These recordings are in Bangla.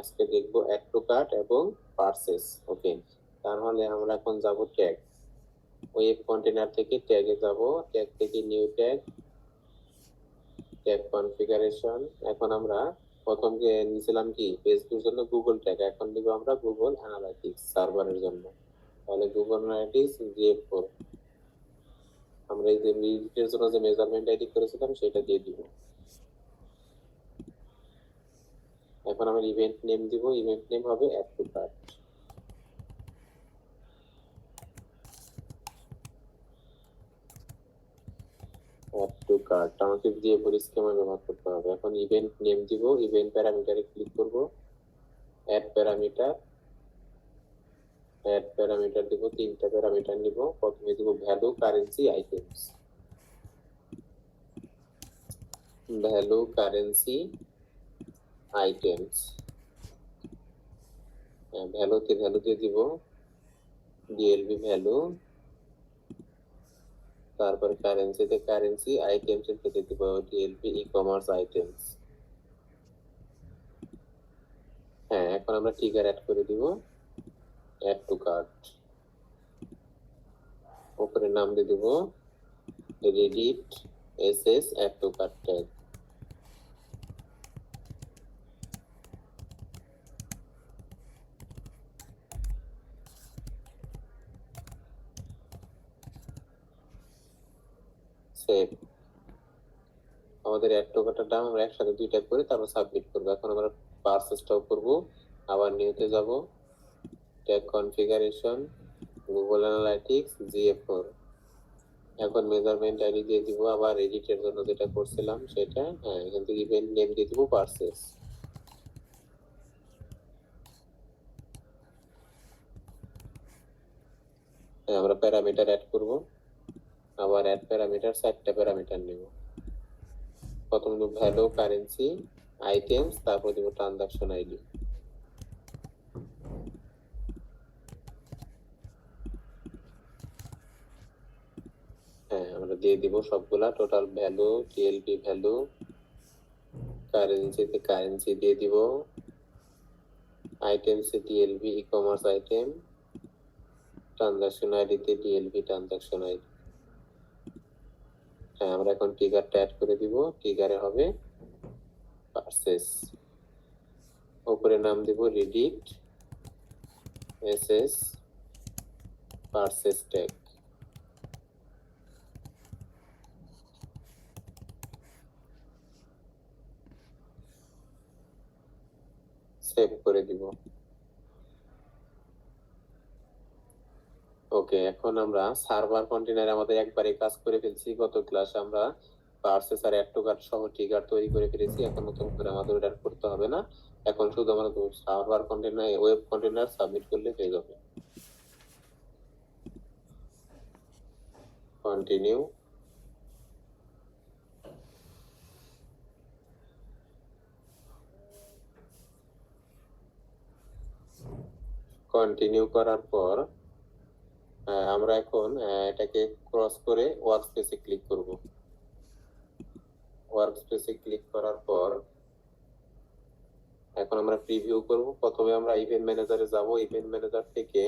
আজকে দেখবো অ্যাড টু কার্ট এবং পারচেজ। ওকে, তাহলে আমরা এখন যাব ট্যাগ। ওয়েব কন্টেনার থেকে ট্যাগে যাব, ট্যাগ থেকে নিউ ট্যাগ, ট্যাগ কনফিগারেশন। এখন আমরা প্রথম নিয়েছিলাম কি ফেসবুকের জন্য গুগল ট্যাগ, এখন দিব আমরা গুগল অ্যানালাইটিক্স সার্ভারের জন্য। তাহলে গুগল অ্যানালাইটিক্স GF4 আমরা এই যে ভিজিটের জন্য যে মেজারমেন্ট আইডি করেছিলাম সেটা দিয়ে দিব। এখন আমরা ইভেন্ট নেম দিব, ইভেন্ট নেম হবে add to cart. Add to cart আমাকে GF4 স্কিমা ব্যবহার করতে হবে। এখন ইভেন্ট নেম দিব, ইভেন্ট প্যারামিটারে ক্লিক করব, অ্যাড প্যারামিটার, অ্যাড প্যারামিটার দিব, তিনটা প্যারামিটার নিব। প্রথমে দিব value, currency, items. Value, currency, items. ভ্যালুতে ভ্যালু দিয়ে দিব ডিএলবি ভ্যালু, তারপর কারেন্সিতে কারেন্সি, আইটেমস এর দিয়ে দিব ডিএলবি ই কমার্স আইটেমস। হ্যাঁ, এখন আমরা ট্রিগার অ্যাড করে দিব অ্যাড টু কার্ট। উপরে নাম দিয়ে দিব Reddit SS add to cart tag. Save. আমাদের অ্যাড টু কার্টের নাম আমরা একসাথে দুইটা করে তারপর সাবমিট করব। এখন আমরা পারচেজটাও করব, আবার নিউতে যাব, tag configuration, Google analytics GF4। এখন মেজারমেন্ট আইডি দিয়ে দিব আবার এডিটের জন্য যেটা করছিলাম সেটা। হ্যাঁ, এখান থেকে ইভেন্ট নেম দিয়ে দিব পারচেজ। আমরা প্যারামিটার অ্যাড করব, আবার অ্যাড প্যারামিটার, 4টা প্যারামিটার নেব। প্রথম দেব ভ্যালু, কারেন্সি, আইটেমস, তারপর দেব ট্রানজাকশন আইডি। হ্যাঁ, আমরা দিয়ে দিব সবগুলা টোটাল ভ্যালু, টিএলপি ভ্যালু, কারেন্সিতে কারেন্সি দিয়ে দিব, আইটেমসে TLP e commerce item, transaction আইডিতে টিএলপি ট্রানজাকশন আইডি। হ্যাঁ, আমরা এখন ট্রিগারটা অ্যাড করে দিব, ট্রিগারে হবে পারচেজ। উপরে নাম দিব Reddit SS purchase tag. Save করে দিব। ওকে, এখন আমরা সার্ভার কন্টেনারে আমাদের একবারে কাজ করে ফেলছি। গত ক্লাসে আমরা পারচেজ আর অ্যাড টু কার্ট সহ ট্রিগার তৈরি করে ফেলেছি। এখন নতুন করে আমাদের ওটা করতে হবে না, এখন শুধু আমরা server container web container submit করলে হয়ে যাবে। কন্টিনিউ। কন্টিনিউ করার পর আমরা এখন এটাকে ক্রস করে ওয়ার্কস্পেসে ক্লিক করব। ওয়ার্কস্পেসে ক্লিক করার পর এখন আমরা প্রিভিউ করব। প্রথমে আমরা ইভেন্ট ম্যানেজারে যাব, ইভেন্ট ম্যানেজার থেকে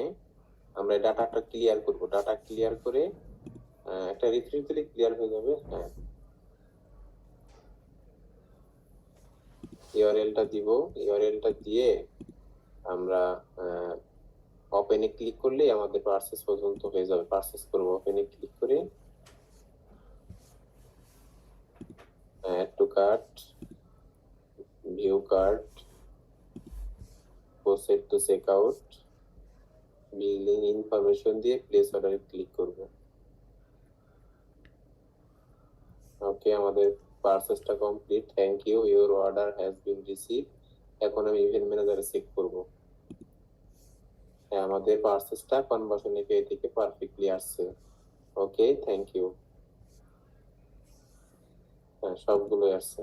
আমরা ডাটাটা ক্লিয়ার করব। ডাটা ক্লিয়ার করে একটা রিফ্রেশ দিলে ক্লিয়ার হয়ে যাবে। হ্যাঁ, ইউআরএলটা দিব, ইউআরএলটা দিয়ে আমরা ওপেনে ক্লিক করলে আমাদের পারচেজ পর্যন্ত হয়ে যাবে। পারচেজ করব, ওপেনে ক্লিক করে add to cart, view cart, proceed to check out, billing information দিয়ে প্লেস অর্ডারে ক্লিক করব। ওকে, আমাদের পারচেজটা complete. Thank you, your order has been received. এখন আমি ইভেন্ট ম্যানেজারে চেক করব। হ্যাঁ, আমাদের পারচেজটা কনভার্সন এপিআই থেকে পারফেক্টলি আসছে। Okay, thank you. হ্যাঁ, সবগুলোই আসছে।